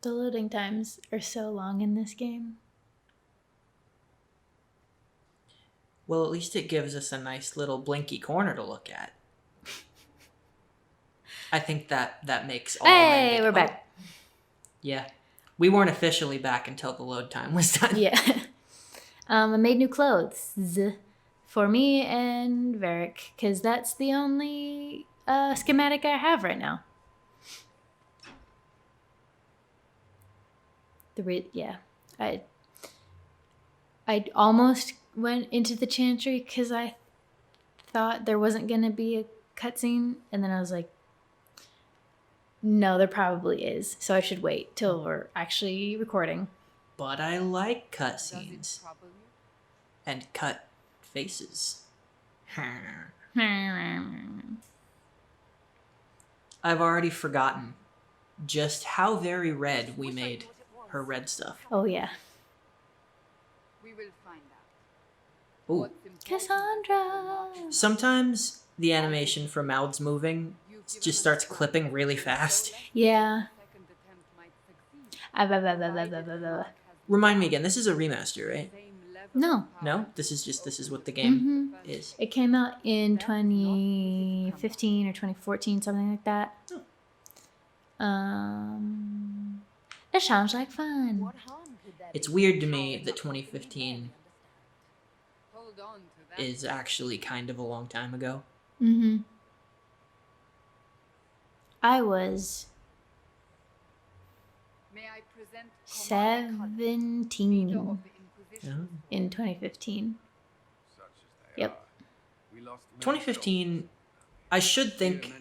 The loading times are so long in this game. Well, at least it gives us a nice little blinky corner to look at. I think that makes all Hey, we're back. Yeah. We weren't officially back until the load time was done. Yeah. I made new clothes for me and Varric, because that's the only schematic I have right now. I almost went into the chantry because I thought there wasn't going to be a cutscene, and then I was like, no, there probably is, so I should wait till we're actually recording. But I like cutscenes. And cut faces. I've already forgotten just how very red we made her red stuff. Oh, yeah. We will find out. Ooh. Cassandra! Sometimes the animation for mouths moving just starts clipping really fast. Yeah. Remind me again, this is a remaster, right? No. No? This is what the game is. It came out in 2015 or 2014, something like that. It sounds like fun. It's weird to me that 2015 is actually kind of a long time ago. Mm-hmm. I was 17 in 2015. Yep. 2015, I should think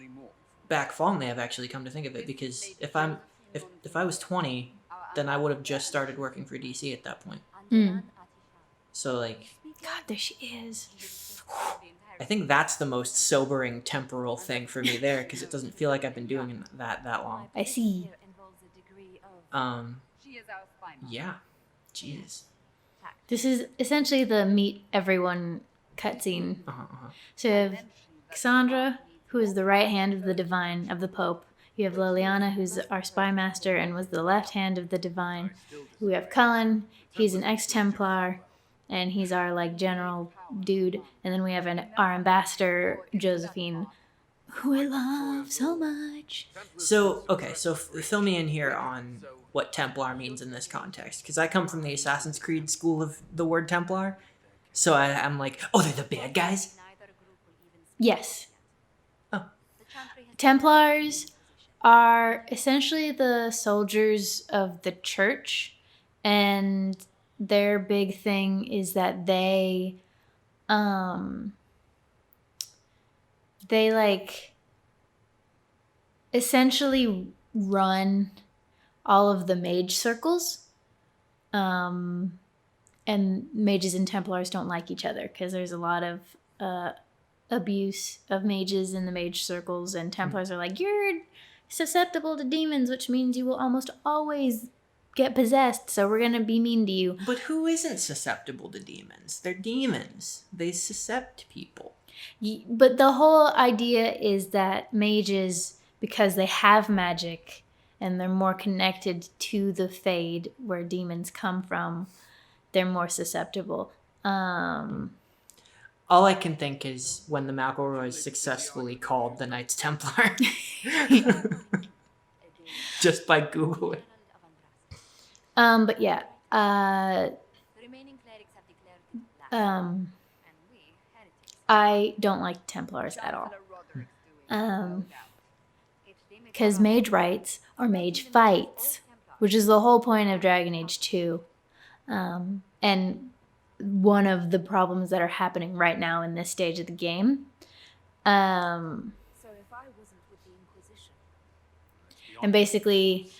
back fondly. I've actually come to think of it, because if I was 20, then I would have just started working for DC at that point. So like, God, there she is. I think that's the most sobering temporal thing for me there, because it doesn't feel like I've been doing that long. I see. Yeah. Jeez. This is essentially the meet everyone cutscene. So you have Cassandra, who is the right hand of the divine, of the Pope. You have Liliana, who's our spy master and was the left hand of the divine. We have Cullen, he's an ex-Templar, and he's our like general dude. And then we have our ambassador, Josephine, who I love so much. So, okay, so fill me in here on what Templar means in this context, because I come from the Assassin's Creed school of the word Templar, so I'm like, oh, they're the bad guys? Yes. Oh. Templars are essentially the soldiers of the church, and their big thing is that they like essentially run all of the mage circles, and mages and Templars don't like each other because there's a lot of abuse of mages in the mage circles, and Templars are like, you're susceptible to demons, which means you will almost always get possessed, so we're gonna be mean to you. But who isn't susceptible to demons? They're demons. They suscept people. But the whole idea is that mages, because they have magic and they're more connected to the Fade where demons come from, they're more susceptible. All I can think is when the McElroys successfully called the Knights Templar. Just by Googling. But yeah. I don't like Templars at all. Because mage rights are mage fights, which is the whole point of Dragon Age 2. And one of the problems that are happening right now in this stage of the game. And basically,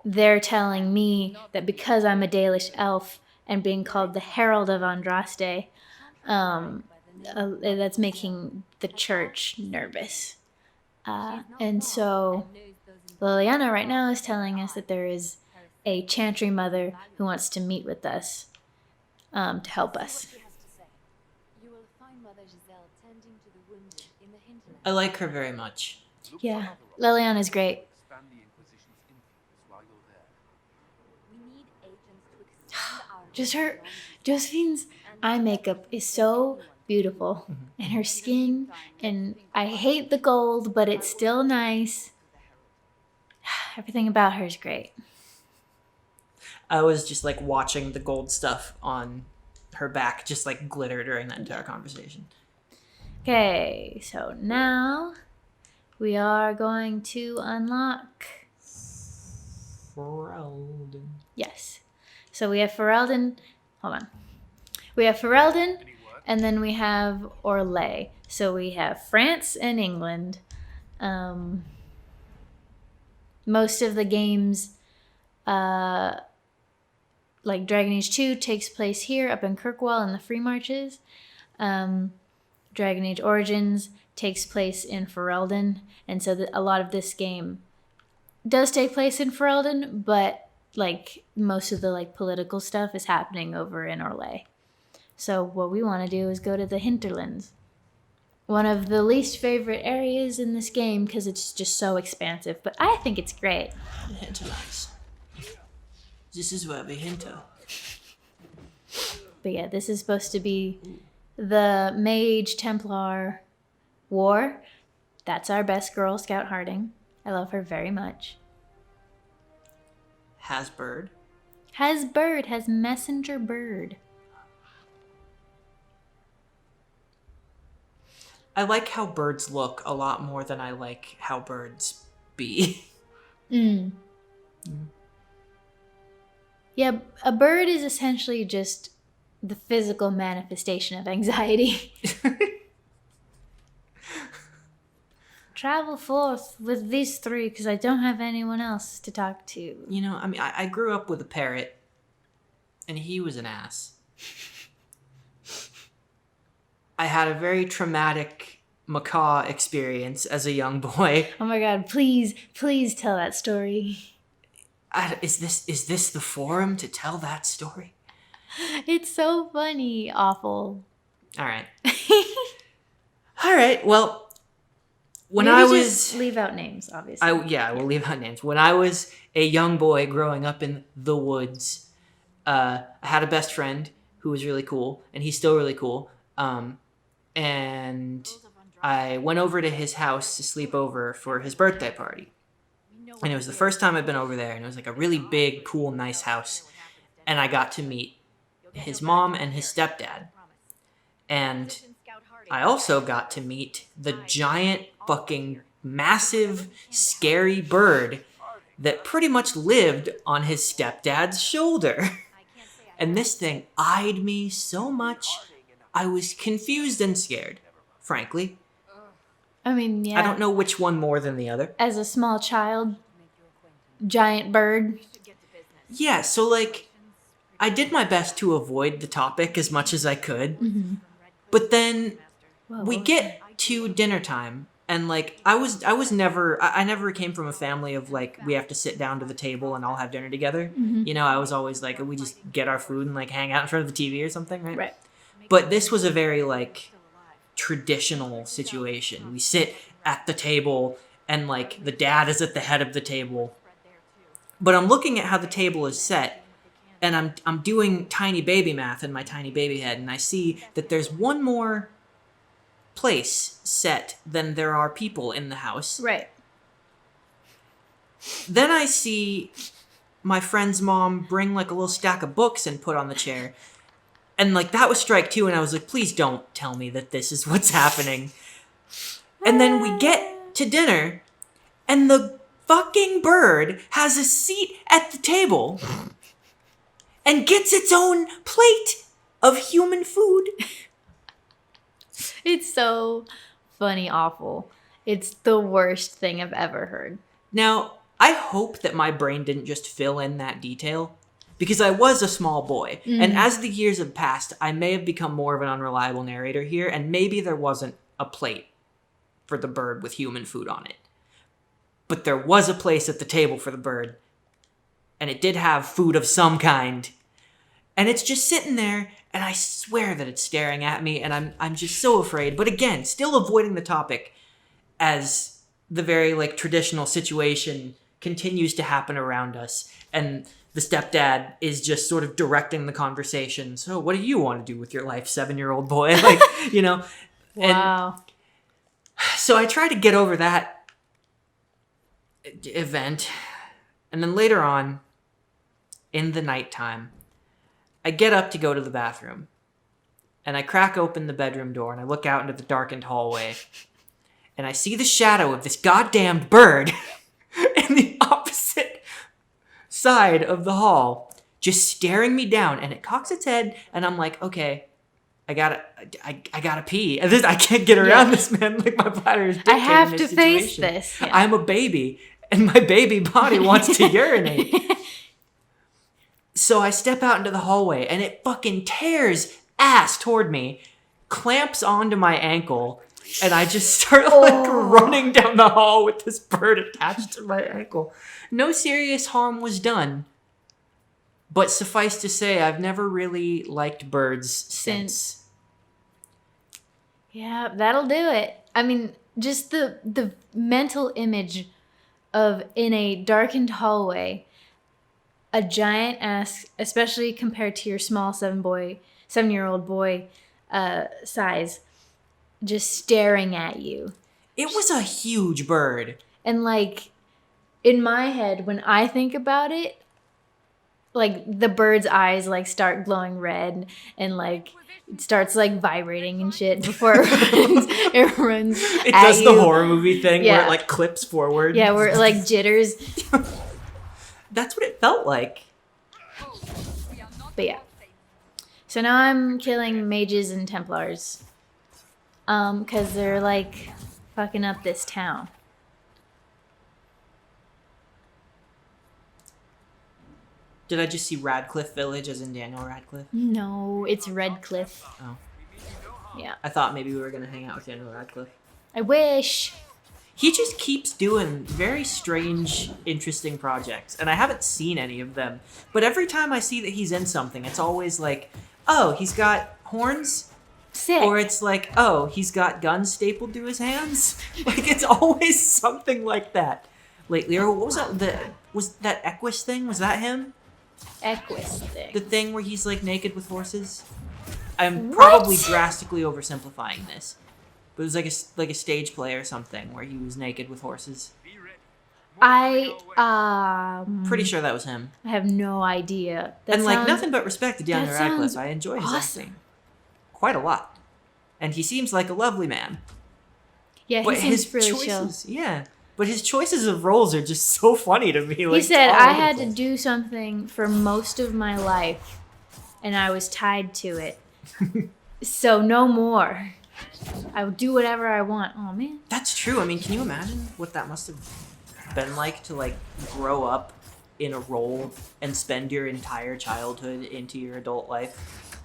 they're telling me that because I'm a Dalish elf and being called the Herald of Andraste, that's making the church nervous. And so Liliana right now is telling us that there is a chantry mother who wants to meet with us to help us. I like her very much. Yeah, Liliana's great. Josephine's eye makeup is so beautiful. And her skin, and I hate the gold, but it's still nice. Everything about her is great. I was just like watching the gold stuff on her back just like glitter during that entire conversation. Okay, so now we are going to unlock... Ferelden. Yes. So we have Ferelden. Hold on. We have Ferelden, and then we have Orlais. So we have France and England. Most of the games, like Dragon Age 2, takes place here up in Kirkwall in the Free Marches. Dragon Age Origins takes place in Ferelden, and so a lot of this game does take place in Ferelden, but like most of the like political stuff is happening over in Orlais. So what we want to do is go to the hinterlands. One of the least favorite areas in this game because it's just so expansive, but I think it's great. The hinterlands. This is where we hinter. But yeah, this is supposed to be the Mage Templar War. That's our best girl, Scout Harding. I love her very much. Has bird. Has bird, has messenger bird. I like how birds look a lot more than I like how birds be. Yeah, a bird is essentially just the physical manifestation of anxiety. Travel forth with these three because I don't have anyone else to talk to. You know, I mean, I grew up with a parrot, and he was an ass. I had a very traumatic macaw experience as a young boy. Oh my god, please tell that story. Is this the forum to tell that story? It's so funny. Awful. All right. All right, well, when Maybe I was... just leave out names, obviously. I will leave out names. When I was a young boy growing up in the woods, I had a best friend who was really cool, and he's still really cool. And I went over to his house to sleep over for his birthday party. And it was the first time I'd been over there, and it was like a really big, cool, nice house. And I got to meet his mom and his stepdad. And I also got to meet the giant, fucking, massive, scary bird that pretty much lived on his stepdad's shoulder. And this thing eyed me so much, I was confused and scared, frankly. I mean, yeah. I don't know which one more than the other. As a small child, giant bird. Yeah, so like, I did my best to avoid the topic as much as I could. Mm-hmm. But then we get to dinner time, and like, I never came from a family of like, we have to sit down to the table and all have dinner together. Mm-hmm. You know, I was always like, we just get our food and like hang out in front of the TV or something, right? Right. But this was a very like traditional situation. We sit at the table and like the dad is at the head of the table. But I'm looking at how the table is set, and I'm doing tiny baby math in my tiny baby head, and I see that there's one more place set than there are people in the house. Right. Then I see my friend's mom bring like a little stack of books and put on the chair. And like that was strike two, and I was like, please don't tell me that this is what's happening. And then we get to dinner, and the fucking bird has a seat at the table and gets its own plate of human food. It's so funny, awful. It's the worst thing I've ever heard. Now, I hope that my brain didn't just fill in that detail, because I was a small boy, and as the years have passed, I may have become more of an unreliable narrator here, and maybe there wasn't a plate for the bird with human food on it. But there was a place at the table for the bird, and it did have food of some kind. And it's just sitting there, and I swear that it's staring at me, and I'm just so afraid. But again, still avoiding the topic as the very like traditional situation continues to happen around us. And the stepdad is just sort of directing the conversation. So what do you want to do with your life, 7-year-old boy? Like, you know. Wow. And so I try to get over that event. And then later on, in the nighttime, I get up to go to the bathroom. And I crack open the bedroom door and I look out into the darkened hallway. And I see the shadow of this goddamned bird in the opposite side of the hall, just staring me down. And it cocks its head, and I'm like, okay, I gotta pee. And I can't get around this, man. Like, my bladder is dictating I have this to face situation. this. Yeah. I'm a baby, and my baby body wants to urinate. So I step out into the hallway, and it fucking tears ass toward me, clamps onto my ankle, and I just start running down the hall with this bird attached to my ankle. No serious harm was done. But suffice to say, I've never really liked birds since. Yeah, that'll do it. I mean, just the mental image of, in a darkened hallway, a giant ass, especially compared to your small 7-year-old boy size, just staring at you. It was a huge bird. And like, in my head, when I think about it, like, the bird's eyes like start glowing red, and like it starts like vibrating and shit before it runs. It does the horror movie thing where Yeah. it like clips forward. Yeah, where it like jitters. That's what it felt like. But yeah. So now I'm killing mages and Templars. Because they're like fucking up this town. Did I just see Radcliffe Village as in Daniel Radcliffe? No, it's Redcliffe. Oh. Yeah. I thought maybe we were going to hang out with Daniel Radcliffe. I wish. He just keeps doing very strange, interesting projects, and I haven't seen any of them. But every time I see that he's in something, it's always like, oh, he's got horns? Sick. Or it's like, oh, he's got guns stapled to his hands? Like, it's always something like that lately. Or what was that? Was that Equus thing? Was that him? Equus thing. The thing where he's like naked with horses? I'm What? probably drastically oversimplifying this. But it was like a stage play or something where he was naked with horses. I Pretty sure that was him. I have no idea. That And like sounds- nothing but respect to Daniel that Radcliffe. sounds I enjoy his awesome. acting quite a lot, and he seems like a lovely man. Yeah, he But seems his really choices, chill. yeah. But his choices of roles are just so funny to me. Like, He said, all I over the had to place. do something for most of my life, and I was tied to it. So no more. I will do whatever I want. Oh, man. That's true. I mean, can you imagine what that must have been like to like grow up in a role and spend your entire childhood into your adult life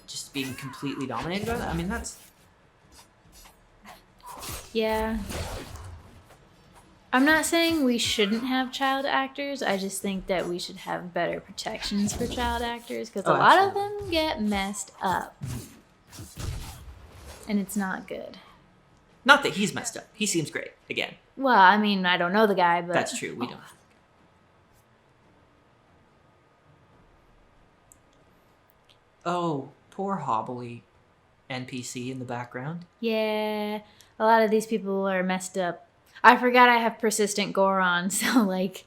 just being completely dominated by that? I mean, that's... Yeah. I'm not saying we shouldn't have child actors. I just think that we should have better protections for child actors, because a lot of them get messed up. And it's not good. Not that he's messed up. He seems great. Again, Well, I mean, I don't know the guy, but... that's true. We don't. Oh, poor hobbly NPC in the background. Yeah, a lot of these people are messed up. I forgot I have persistent gore on, so like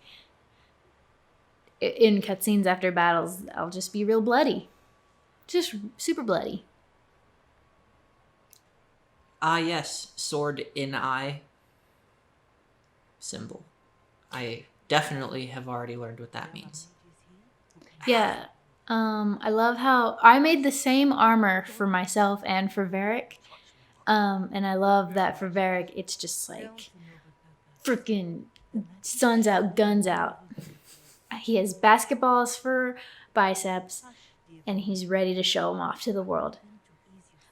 in cutscenes after battles, I'll just be real bloody. Just super bloody. Ah, yes, sword in eye symbol. I definitely have already learned what that means. Yeah. I love how I made the same armor for myself and for Varric. And I love that for Varric, it's just like freaking sun's out, guns out. He has basketballs for biceps, and he's ready to show them off to the world.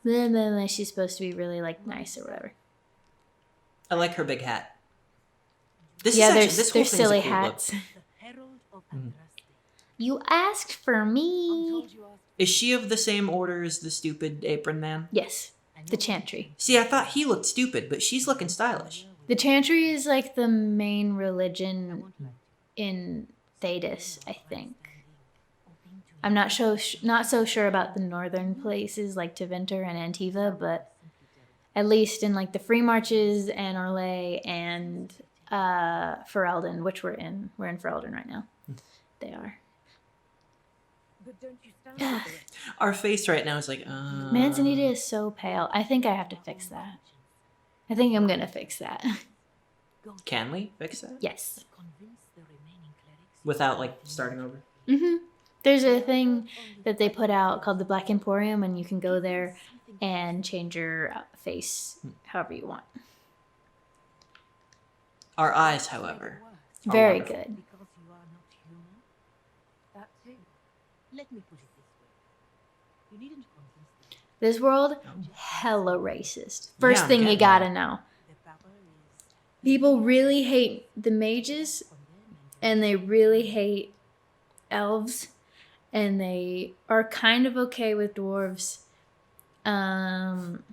Blah, blah, blah. She's supposed to be really like nice or whatever. I like her big hat. They're silly hats. You asked for me. Is she of the same order as the stupid apron man? Yes, the Chantry. See, I thought he looked stupid, but she's looking stylish. The Chantry is like the main religion in Thedas, I think. I'm not so sure about the northern places like Tevinter and Antiva, but at least in like the Free Marches and Orlais and Ferelden, which we're in Ferelden right now. They are. Our face right now is like, Manzanita is so pale. I think I have to fix that. I think I'm gonna fix that. Can we fix that? Yes. Without like starting over? Mm-hmm. There's a thing that they put out called the Black Emporium, and you can go there and change your face however you want. Our eyes, however, are Very wonderful. good. This world, hella racist. First I'm thing you getting gotta that. know. People really hate the mages, and they really hate elves, and they are kind of okay with dwarves. And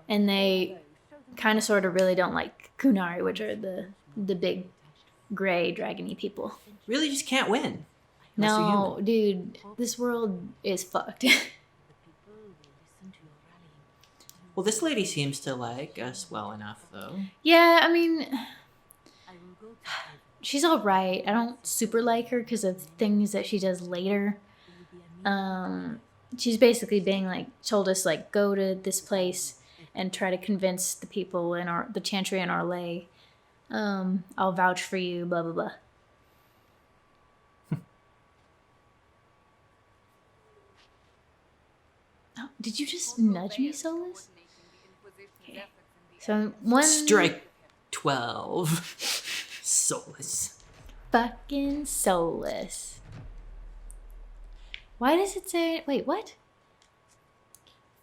they kind of sort of really don't like Kunari, which are the big gray dragony people. Really just can't win. Unless you're No, human. dude, this world is fucked. Well, this lady seems to like us well enough, though. Yeah, I mean, she's all right. I don't super like her because of things that she does later. She's basically being like, told us like, go to this place and try to convince the people in the Chantry and Orlais. I'll vouch for you, blah, blah, blah. Oh, did you just nudge me, Solus? Okay. So one... Strike 12. Soulless. Fucking Solus. Why does it say... Wait, what?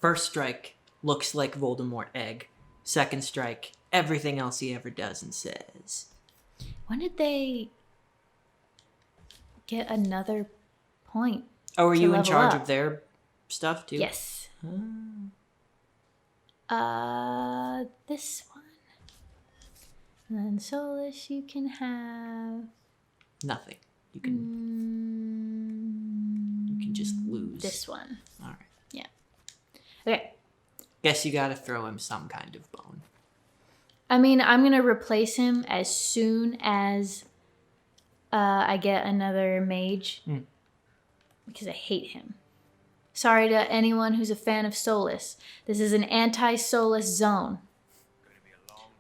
First strike looks like Voldemort egg. Second strike, everything else he ever does and says. When did they get another point? Oh, are to you in level charge up? of their stuff too? Yes. This one. And then Solus, you can have... Nothing. You can just lose. This one. All right. Yeah. Okay. Guess you gotta throw him some kind of bone. I mean, I'm going to replace him as soon as I get another mage. Because I hate him. Sorry to anyone who's a fan of Solus. This is an anti-Solus zone.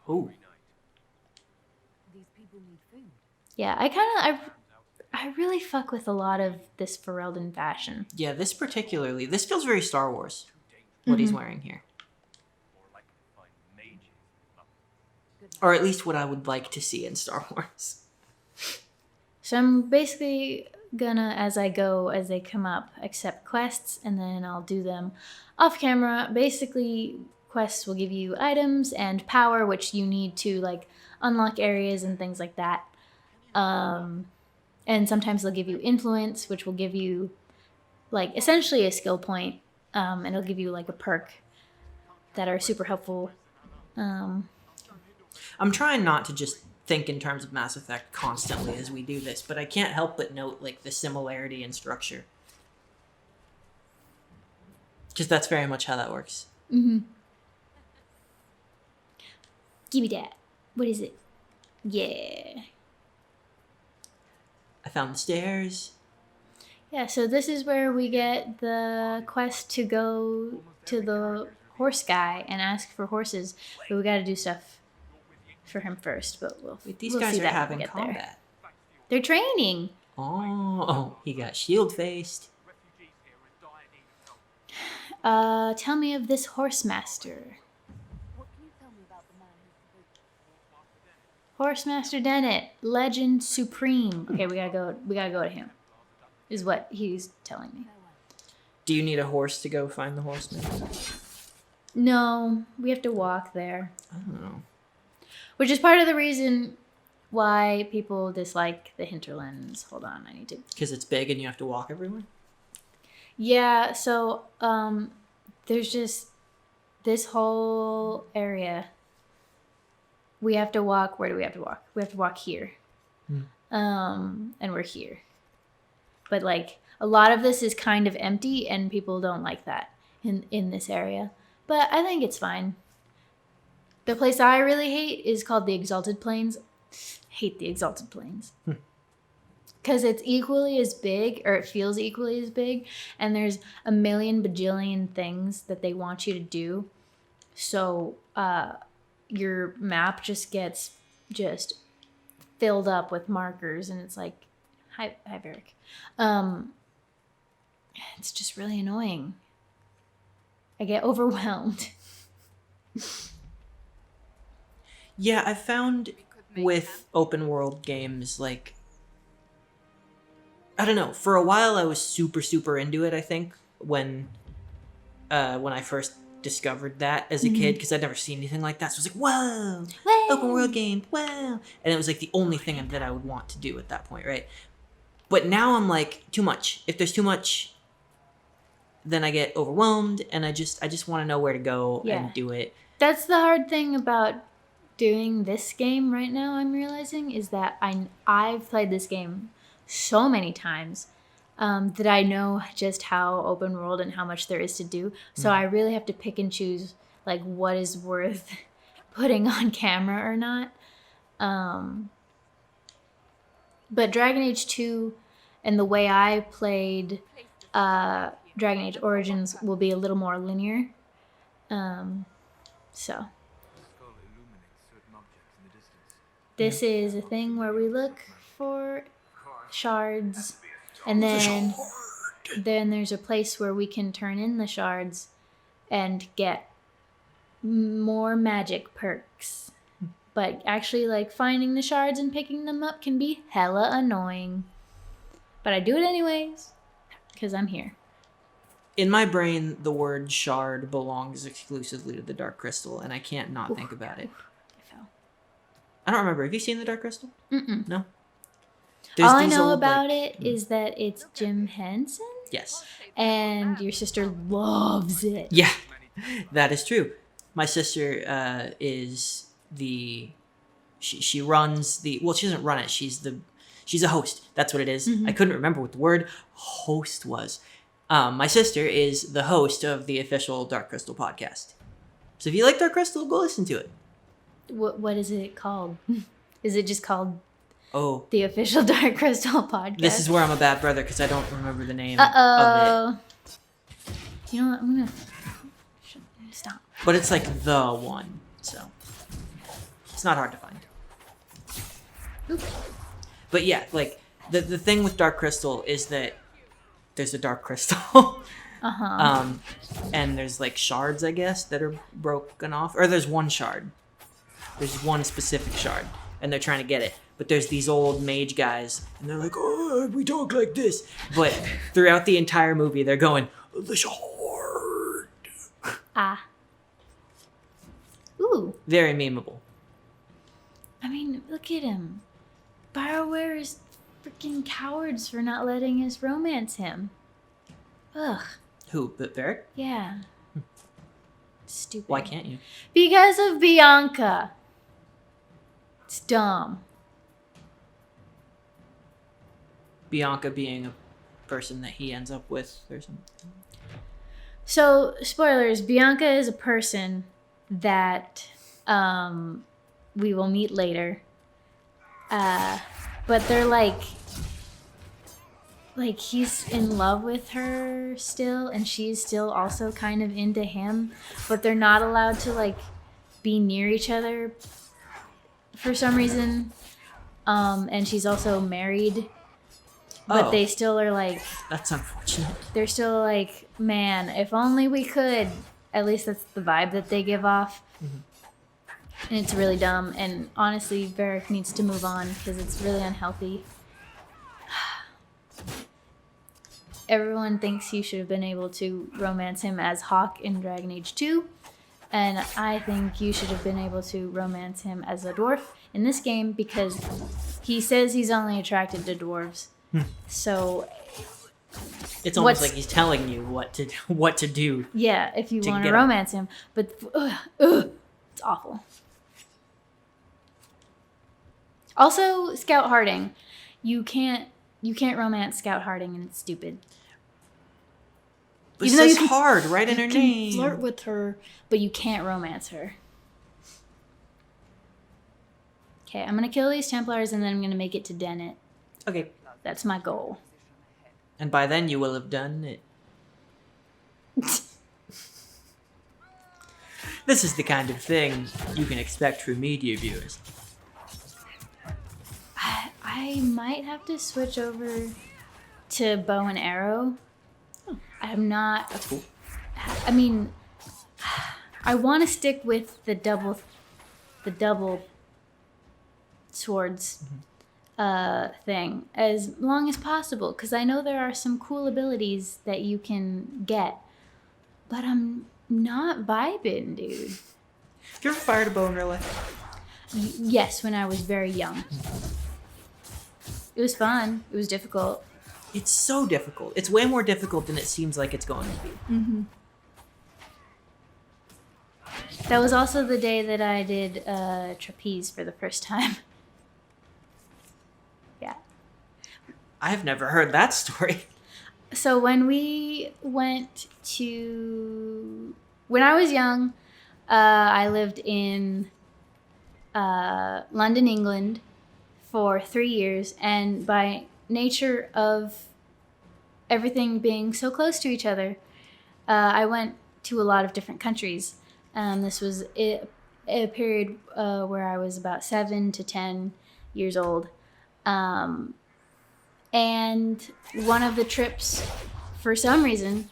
Ooh. Yeah, I really fuck with a lot of this Ferelden fashion. Yeah, this feels very Star Wars. What he's wearing here. Or at least what I would like to see in Star Wars. So I'm basically gonna, as I go, as they come up, accept quests, and then I'll do them off camera. Basically, quests will give you items and power, which you need to like unlock areas and things like that. And sometimes they'll give you influence, which will give you like essentially a skill point, and it'll give you like a perk that are super helpful. I'm trying not to just think in terms of Mass Effect constantly as we do this, but I can't help but note like the similarity in structure. Because that's very much how that works. Mm-hmm. Give me that. What is it? Yeah. I found the stairs. Yeah, so this is where we get the quest to go to the horse guy and ask for horses, but we gotta do stuff for him first, but These we'll guys see are that when having we get combat. there. They're training. Oh, he got shield-faced. Tell me of this horse master. Horsemaster Dennett, legend supreme. Okay, we gotta go to him. Is what he's telling me. Do you need a horse to go find the horseman? No, we have to walk there. I don't know. Which is part of the reason why people dislike the hinterlands. Hold on, I need to... Because it's big and you have to walk everywhere? Yeah, so, there's just this whole area. We have to walk... Where do we have to walk? We have to walk here. and we're here. But like a lot of this is kind of empty, and people don't like that in this area. But I think it's fine. The place I really hate is called the Exalted Plains. Hate the Exalted Plains. Because it's equally as big, or it feels equally as big, and there's a million bajillion things that they want you to do. So your map just gets filled up with markers, and it's like, hi Varric. It's just really annoying. I get overwhelmed. Yeah, I've found with open world games, like, I don't know. For a while, I was super, super into it. I think when I first discovered that as a kid, because I'd never seen anything like that. So I was like, "Whoa, open world game, wow!" And it was like the only thing that I would want to do at that point, right? But now I'm like, too much. If there's too much, then I get overwhelmed, and I just want to know where to go and do it. That's the hard thing about doing this game right now. I'm realizing is that I've played this game so many times that I know just how open world and how much there is to do. So I really have to pick and choose like what is worth putting on camera or not. But Dragon Age 2 and the way I played Dragon Age Origins will be a little more linear. So this is a thing where we look for shards, and then there's a place where we can turn in the shards and get more magic perks. But actually, like, finding the shards and picking them up can be hella annoying. But I do it anyways, because I'm here. In my brain, the word shard belongs exclusively to the Dark Crystal, and I can't not think about it. I don't remember. Have you seen the Dark Crystal? Mm-mm. No? All I know about it is that it's Jim Henson? Yes. And your sister loves it. Yeah, that is true. My sister is the... She runs the... Well, she doesn't run it. She's a host. That's what it is. I couldn't remember what the word host was. My sister is the host of the official Dark Crystal podcast. So if you like Dark Crystal, go listen to it. What is it called? Is it just called the official Dark Crystal podcast? This is where I'm a bad brother because I don't remember the name of it. You know what? I'm going to stop. But it's like the one, so it's not hard to find. Oops. But yeah, like the thing with Dark Crystal is that there's a Dark Crystal. And there's like shards, I guess, that are broken off. Or there's one shard. There's one specific shard, and they're trying to get it. But there's these old mage guys, and they're like, "Oh, we talk like this." But throughout the entire movie, they're going, "The shard." Ooh. Very memeable. I mean, look at him. BioWare is freaking cowards for not letting us romance him. Ugh. Who? Varric? Yeah. Stupid. Why can't you? Because of Bianca. It's dumb. Bianca being a person that he ends up with or something. So, spoilers, Bianca is a person that we will meet later. But they're like he's in love with her still, and she's still also kind of into him, but they're not allowed to like be near each other for some reason. And she's also married, but they still are like, that's unfortunate. They're still like, man, if only we could. At least that's the vibe that they give off. And it's really dumb, and honestly Varric needs to move on because it's really unhealthy. Everyone thinks you should have been able to romance him as Hawke in Dragon Age 2, and I think you should have been able to romance him as a dwarf in this game because he says he's only attracted to dwarves. So it's almost like he's telling you what to do. Yeah, if you want to romance him, but it's awful. Also, Scout Harding. You can't romance Scout Harding, and it's stupid. But it's hard, right in her name. You can flirt with her, but you can't romance her. Okay, I'm gonna kill these Templars, and then I'm gonna make it to Dennett. Okay. That's my goal. And by then you will have done it. This is the kind of thing you can expect from media viewers. I might have to switch over to bow and arrow. I'm not... That's cool. I mean, I want to stick with the double swords thing as long as possible, because I know there are some cool abilities that you can get, but I'm not vibing, dude. Have you ever fired a bow in real life? Yes, when I was very young. It was fun. It was difficult. It's so difficult. It's way more difficult than it seems like it's going to be. Mm-hmm. That was also the day that I did trapeze for the first time. Yeah. I have never heard that story. So when we went to... When I was young, I lived in London, England for 3 years. And by nature of everything being so close to each other, I went to a lot of different countries. This was a period where I was about 7 to 10 years old. And one of the trips, for some reason,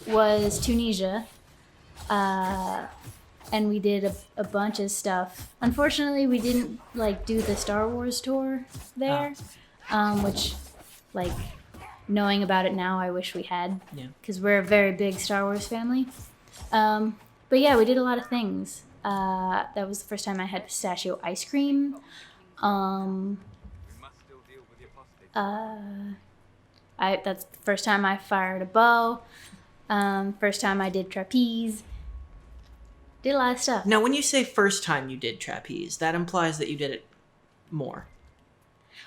was Tunisia. And we did a bunch of stuff. Unfortunately, we didn't do the Star Wars tour there, which, knowing about it now, I wish we had. Yeah. Because we're a very big Star Wars family. But yeah, we did a lot of things. That was the first time I had pistachio ice cream. That's the first time I fired a bow. First time I did trapeze. Did a lot of stuff. Now, when you say first time you did trapeze, that implies that you did it more.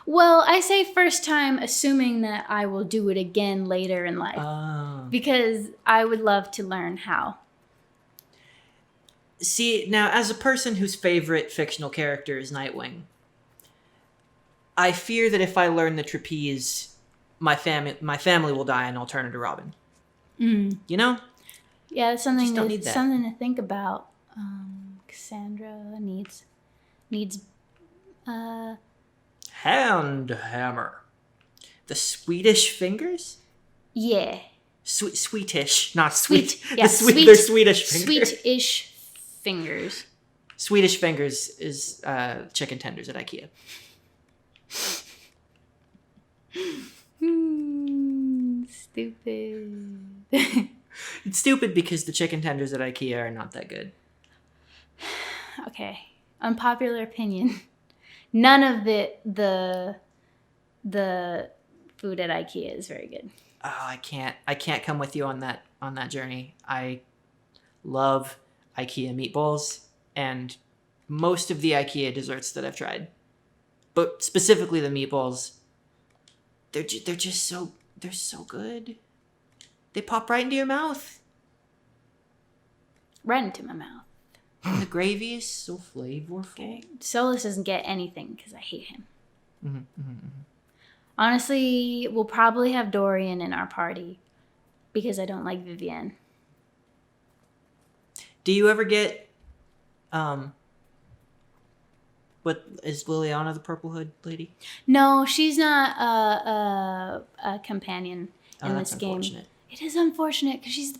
Well, I say first time assuming that I will do it again later in life. Because I would love to learn how. See, now, as a person whose favorite fictional character is Nightwing, I fear that if I learn the trapeze, my family will die and I'll turn into Robin. Mm. You know? Yeah, that's something to think about. Cassandra needs hand hammer. The Swedish fingers? Yeah. Swedish, not sweet. Yeah, they're Swedish fingers. Sweetish fingers. Swedish fingers is chicken tenders at IKEA. Stupid. It's stupid because the chicken tenders at IKEA are not that good. Okay. Unpopular opinion. None of the food at IKEA is very good. Oh, I can't come with you on that journey. I love IKEA meatballs and most of the IKEA desserts that I've tried. But specifically the meatballs, they're so good. They pop right into your mouth. Right into my mouth. And the gravy is so flavorful. Okay. Solus doesn't get anything because I hate him. Mm-hmm, mm-hmm, mm-hmm. Honestly, we'll probably have Dorian in our party because I don't like Vivienne. Do you ever get, what, is Liliana the Purple Hood lady? No, she's not a companion in this game. Unfortunate. It is unfortunate because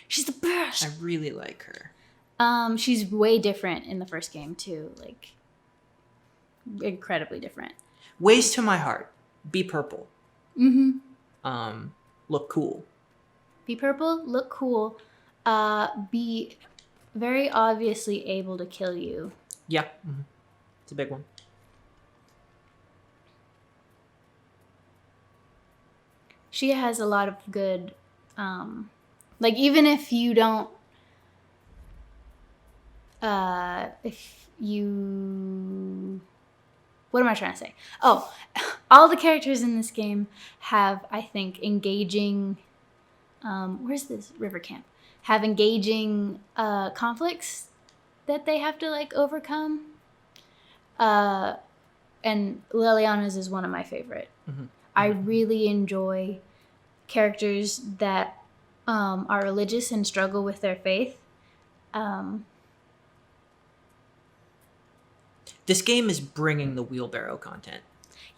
she's the best. I really like her. She's way different in the first game too, incredibly different. Ways to my heart. Be purple. Mm-hmm. Look cool. Be purple, look cool. Be very obviously able to kill you. Yeah. Mm-hmm. It's a big one. She has a lot of good, even if you don't, what am I trying to say? Oh, all the characters in this game have, I think, engaging. Where's this river camp? Have engaging conflicts that they have to like overcome. And Liliana's is one of my favorite. Mm-hmm. I really enjoy characters that are religious and struggle with their faith. This game is bringing the wheelbarrow content.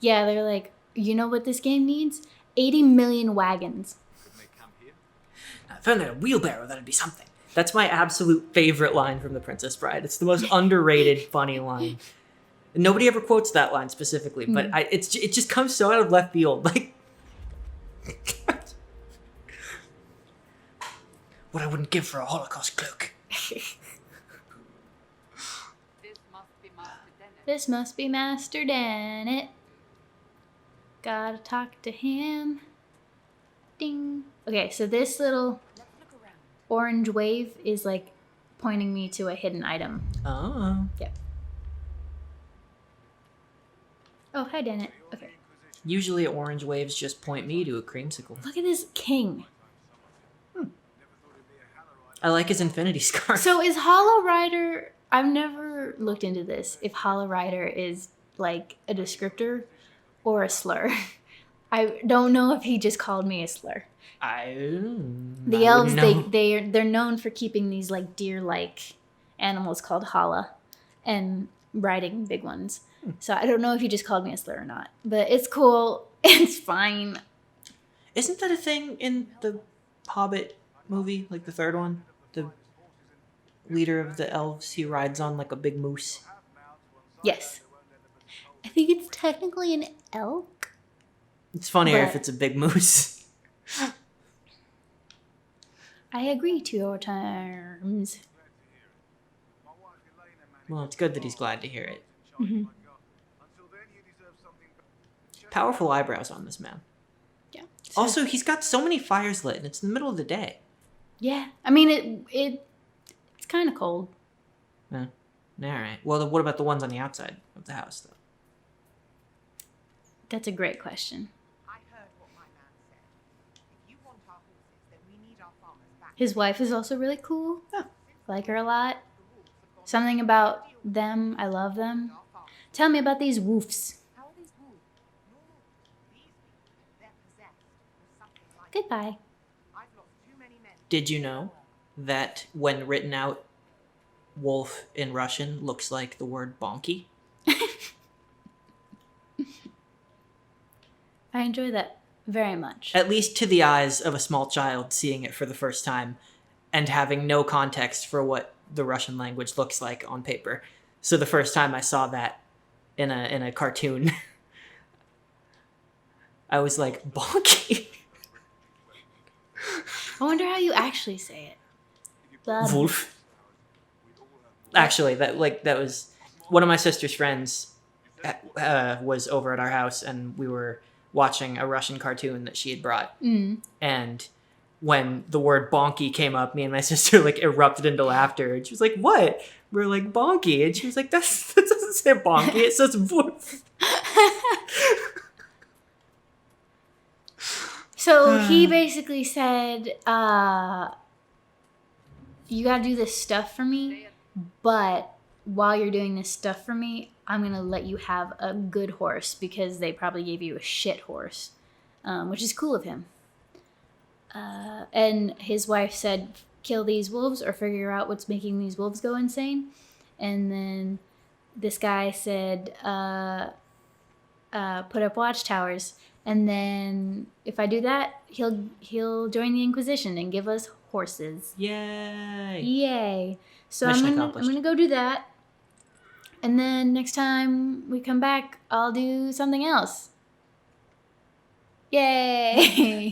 Yeah, they're like, you know what this game needs? 80 million wagons. Now, if I found a wheelbarrow, that'd be something. That's my absolute favorite line from The Princess Bride. It's the most underrated, funny line. Nobody ever quotes that line specifically, but it just comes so out of left field. Like, what I wouldn't give for a Holocaust cloak. This must be Master Dennett. Gotta talk to him. Ding. Okay, so this little orange wave is like pointing me to a hidden item. Oh. Yep. Oh, hi, Dennett. Okay. Usually orange waves just point me to a creamsicle. Look at this king. I like his infinity scarf. So is Hollow Rider... I've never looked into this, if Hollow Rider is like a descriptor or a slur. I don't know if he just called me a slur. The elves, they're known for keeping these like deer-like animals called Hala and riding big ones. So I don't know if he just called me a slur or not. But it's cool. It's fine. Isn't that a thing in the Hobbit movie, like the third one? The leader of the elves, he rides on like a big moose. Yes. I think it's technically an elk. It's funnier if it's a big moose. I agree to your terms. Well, it's good that he's glad to hear it. Mm-hmm. Powerful eyebrows on this man. Yeah. So, also, he's got so many fires lit, and it's in the middle of the day. Yeah. I mean, it's kind of cold. Yeah. All right. Well, what about the ones on the outside of the house, though? That's a great question. I heard what my man said. If you want our horses, then we need our farmers back. His wife is also really cool. I like her a lot. Something about them. I love them. Tell me about these woofs. How are these wolves? These people, they're possessed with something like Goodbye. I've lost too many men. Did you know that when written out, wolf in Russian looks like the word bonky? I enjoy that very much. At least to the eyes of a small child seeing it for the first time and having no context for what the Russian language looks like on paper. So the first time I saw that in a cartoon, I was like, bonky? I wonder how you actually say it. Wolf. Actually, that was one of my sister's friends was over at our house, and we were watching a Russian cartoon that she had brought. And when the word bonky came up, me and my sister like erupted into laughter, and she was like, "What?" We were like, "Bonky," and she was like, that doesn't say bonky, it says wolf. So he basically said, you gotta do this stuff for me, but while you're doing this stuff for me, I'm gonna let you have a good horse because they probably gave you a shit horse, which is cool of him. And his wife said, kill these wolves or figure out what's making these wolves go insane. And then this guy said, put up watchtowers. And then if I do that, he'll join the Inquisition and give us horses. Yay! Yay! So Mission I'm accomplished. gonna go do that. And then next time we come back, I'll do something else. Yay!